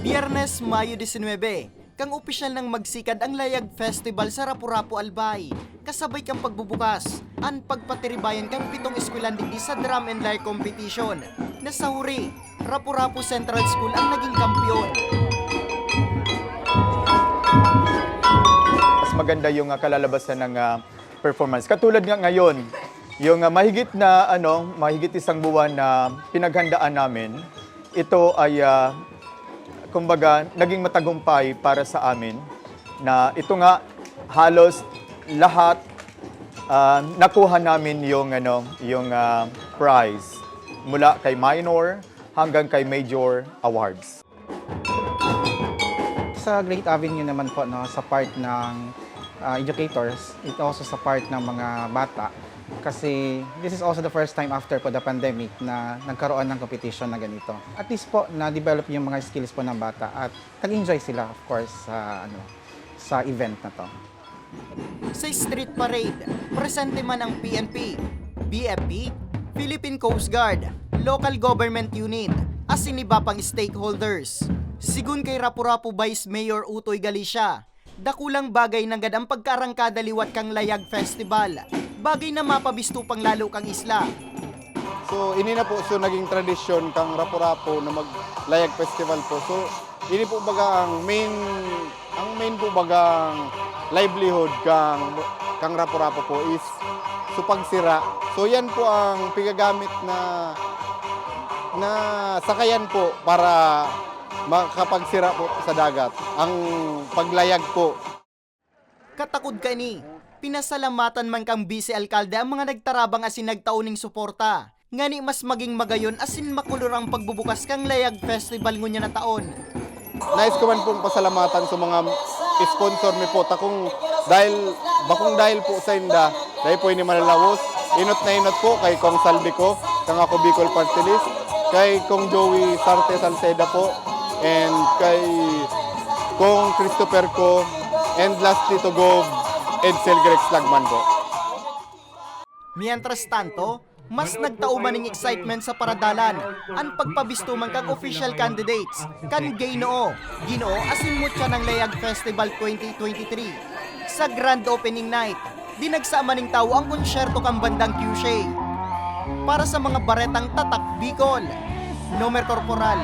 Biyernes, Mayo 19, kang opisyal ng magsikad ang Layag Festival sa Rapu-Rapu Albay. Kasabay kang pagbubukas, ang pagpatiribayan kang 7 eskwelahan digdi sa drum and lyre competition. Nasa huri, Rapu-Rapu Central School ang naging kampiyon. Mas maganda yung kalalabasan ng performance. Katulad nga ngayon, yung mahigit isang buwan na pinaghandaan namin, ito ay kumbaga naging matagumpay para sa amin na ito nga halos lahat nakuha namin yung prize mula kay minor hanggang kay major awards. Sa Great Avenue naman po, no, sa part ng educators, it also sa part ng mga bata. Kasi this is also the first time after po the pandemic na nagkaroon ng competition na ganito. At least po, na-develop yung mga skills po ng bata at nag-enjoy sila, of course, sa event na to. Sa street parade, presente man ang PNP, BFP, Philippine Coast Guard, local government unit, asin iba pang stakeholders. Sigun kay Rapu-Rapu Vice Mayor Utoy Galicia, dakulang bagay ng gadang pagkarangkada liwat kang Layag Festival, bagay na mapabisto pang lalo kang isla. So ini na po naging tradisyon kang Rapu-Rapu na mag-Layag Festival po. So ini po baga ang main po bagang livelihood kang Rapu-Rapu po is pagsira. So yan po ang pigagamit na sakayan po para makapagsira po sa dagat. Ang paglayag po. Katakod ka ni, pinasalamatan man kang vice-alkalde ang mga nagtarabang asin nagtauning suporta. Ngani mas maging magayon asin makulurang pagbubukas kang Layag Festival ngunya na taon. Nais ko man pong pasalamatan sa mga sponsor mi po takong dahil po sa inda dahil po ini malalawos inot na inot po kay Kong Salvi ko kang ako Bicol Party List, kay Kong Joey Sarte Salceda po, and kay Kong Christopher ko, and lastly to Gov Edsel Grex Lagman po. Mientras tanto, mas nagtauman ng excitement sa paradalan ang pagpabistuman kang official candidates kan Ginoo asin mutya ng Layag Festival 2023. Sa grand opening night, dinagsama ning tao ang konsyerto kang bandang QC. Para sa mga baretang tatak Bicol, Nomer Corporal.